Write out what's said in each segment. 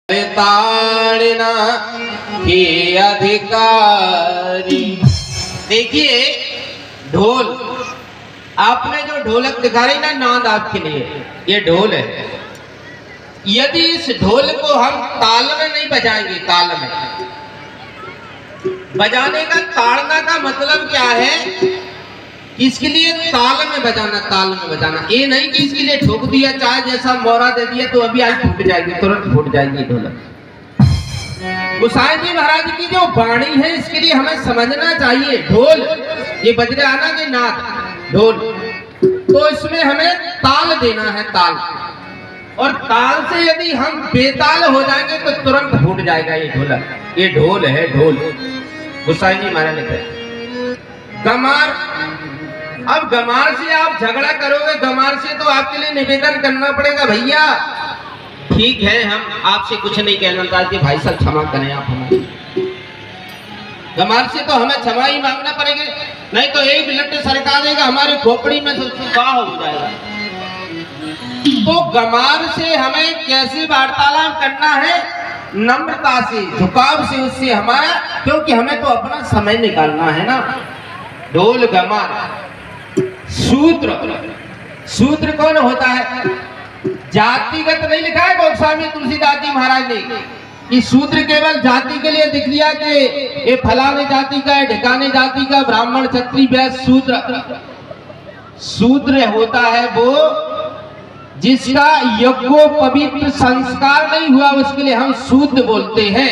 ताड़ना के अधिकारी। देखिए ढोल, आपने जो ढोलक दिखा रही ना नाद आपके लिए, ये ढोल है। यदि इस ढोल को हम ताल में नहीं बजाएंगे, ताल में बजाने का, ताड़ना का मतलब क्या है? इसके लिए ताल में बजाना, ताल में बजाना। ये नहीं कि इसके लिए ठोक दिया, चाहे जैसा मोहरा दे दिया तो अभी आज फूट जाएगी, तुरंत फूट जाएगी ढोलक। गोसाई जी महाराज की जो वाणी है, इसके लिए हमें समझना चाहिए। ढोल ये बज रहा है ना, कि नाद ढोल, तो इसमें हमें ताल देना है, ताल। और ताल से यदि हम बेताल हो जाएंगे तो तुरंत फूट जाएगा ये ढोलक। ये ढोल है, ढोल। गोसाई जी महाराज लिखे गमार। अब गमार से आप झगड़ा करोगे, गमार से तो आपके लिए निवेदन करना पड़ेगा, भैया ठीक है हम आपसे कुछ नहीं कहना चाहते, भाई साहब क्षमा करें आप हमें। गमार से तो हमें क्षमा ही मांगना पड़ेगा, नहीं तो एक लट्टे सरका देगा हमारी खोपड़ी में, तो क्या हो जाएगा। तो गमार से हमें कैसे वार्तालाप करना है? नम्रता से, झुकाव से उससे हमारा, क्योंकि हमें तो अपना समय निकालना है ना। ढोल गमार। सूत्र, सूत्र कौन होता है? जातिगत नहीं लिखा है गोस्वामी तुलसीदास जी महाराज ने कि सूत्र केवल जाति के लिए दिख लिया कि ये फलाने जाति का है, ढिकाने जाति का, ब्राह्मण क्षत्रिय वैश्य शूद्र। शूद्र होता है वो जिसका यज्ञोपवीत संस्कार नहीं हुआ, उसके लिए हम शूद्र बोलते हैं।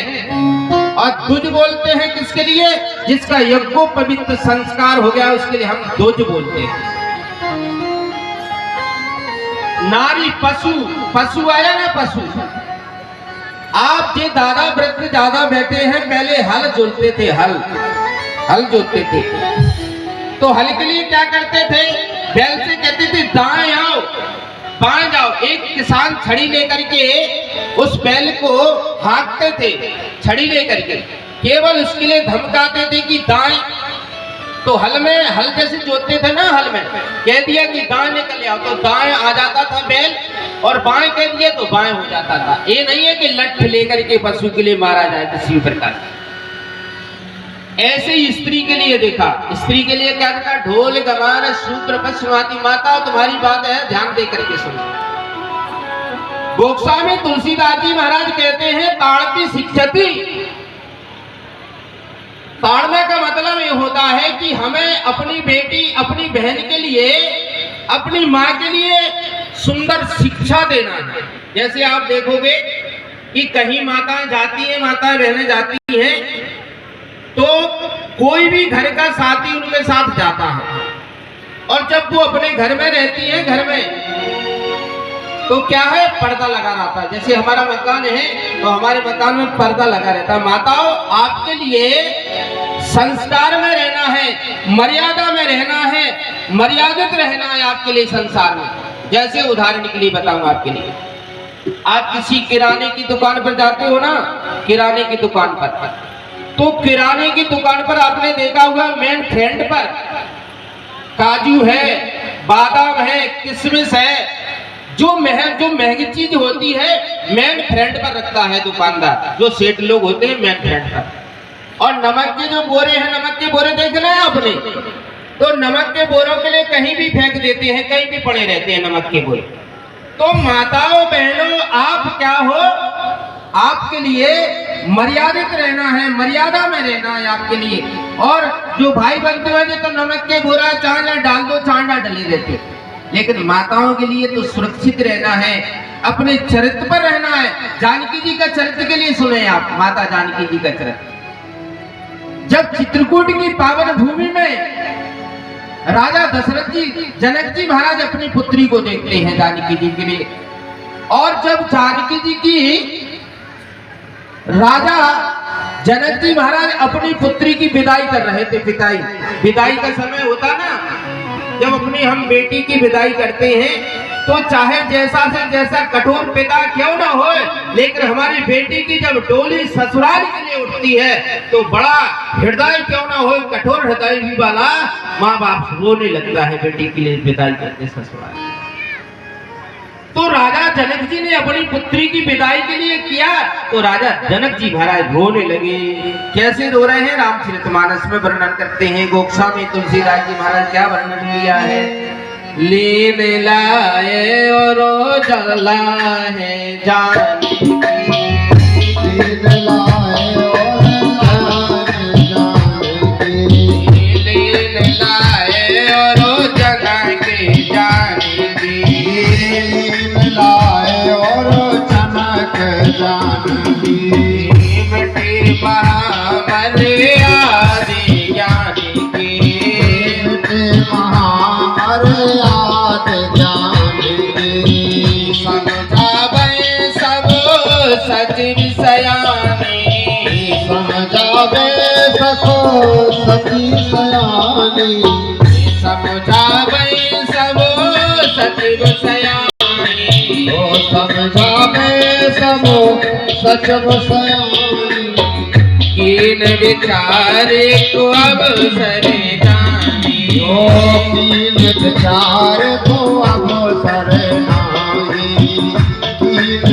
और दुज बोलते हैं किसके लिए? जिसका यज्ञोपवीत संस्कार हो गया, उसके लिए हम दुज बोलते हैं। नारी पशु, पशु आया ना, पशु। आप जे दादा वृद्ध ज्यादा बैठे हैं, पहले हल जोतते थे, हल जोतते थे। तो हल के लिए क्या करते थे? बैल से कहते थे दाएं आओ बाएं जाओ। एक किसान छड़ी लेकर के उस बैल को हाँकते थे, छड़ी लेकर के, केवल उसके लिए धमकाते थे कि दाएं। तो हल में, हल जैसे जोतते थे ना, हल में कह दिया कि दाएं निकल आओ, तो दाएं आ जाता था बैल, और बाएं कह दिया तो बाएं हो जाता था। ये नहीं है कि लठ लेकर के पशु के लिए मारा जाए किसी प्रकार। ऐसे ही स्त्री के लिए देखा, स्त्री के लिए क्या देखा? ढोल गमार सूत्र पशुमाती माता। तुम्हारी बात है, ध्यान दे करके सुनो। गोस्वामी तुलसीदास जी महाराज कहते हैं ताड़ती शिक्षति। ताड़ना का मतलब ये होता है कि हमें अपनी बेटी, अपनी बहन के लिए, अपनी माँ के लिए सुंदर शिक्षा देना है। जैसे आप देखोगे कि कहीं माताएं जाती हैं, माताएं बहनें जाती हैं, तो कोई भी घर का साथी उनके साथ जाता है, और जब वो अपने घर में रहती है, घर में तो क्या है? पर्दा लगा रहता है। जैसे हमारा मकान है तो हमारे मकान में पर्दा लगा रहता है। माताओं, आपके लिए संस्कार में रहना है, मर्यादा में रहना है, मर्यादित रहना है आपके लिए संसार में। जैसे उदाहरण के लिए बताऊं आपके लिए, आप किसी किराने की दुकान पर जाते हो ना, किराने की दुकान पर, तो किराने की दुकान पर आपने देखा होगा मेन फ्रंट पर काजू है, बादाम है, किशमिश है, जो महंगी चीज होती है मेन फ्रंट पर रखता है दुकानदार, जो सेठ लोग होते हैं मेन फ्रंट पर। और नमक के जो बोरे हैं, नमक के बोरे देख रहे हैं आपने, तो नमक के बोरों के लिए कहीं भी फेंक देते हैं, कहीं भी पड़े रहते हैं नमक के बोरे। तो माताओं बहनों, आप क्या हो? आपके लिए मर्यादित रहना है, मर्यादा में रहना है आपके लिए। और जो भाई बनते हैं तो नमक के बोरा चांदा डाल दो, चांदा डले रहते, लेकिन माताओं के लिए तो सुरक्षित रहना है, अपने चरित्र पर रहना है। जानकी जी का चरित्र के लिए सुने आप, माता जानकी जी का चरित्र। जब चित्रकूट की पावन भूमि में राजा दशरथ जी, जनक जी महाराज अपनी पुत्री को देखते हैं जानकी जी के लिए, और जब जानकी जी की राजा जनक जी महाराज अपनी पुत्री की विदाई कर रहे थे, विदाई का समय होता ना, जब अपनी हम बेटी की विदाई करते हैं, तो चाहे जैसा से जैसा कठोर पिता क्यों ना हो, लेकिन हमारी बेटी की जब डोली ससुराल के लिए उठती है, तो बड़ा हृदय क्यों ना हो, कठोर हृदय भी वाला माँ बाप रोने लगता है बेटी के लिए विदाई करते ससुराल। तो राजा जनक जी ने अपनी पुत्री की विदाई के लिए किया, तो राजा जनक जी महाराज रोने लगे। कैसे रो रहे हैं रामचरितमानस में वर्णन करते हैं। गोक्षा में तुलसीदास जी महाराज क्या वर्णन किया है। लीन लाए और जला है जानकी, लीन लाए और जानकी, लीन लाए और जला के जानकी, लीन लाए और जनक जानकी, मिटे महामर आदि जानकी, महामर्याद जानकी, समझावे सब सचिव सयानी, समझावे सको सती सयानी, समझावे सब सचिव सयानी, ओ समझावे सबो सचब सयानी, कीन विचारे को अवसर जानी, ओ कीन विचार को अवसर नाही, कीन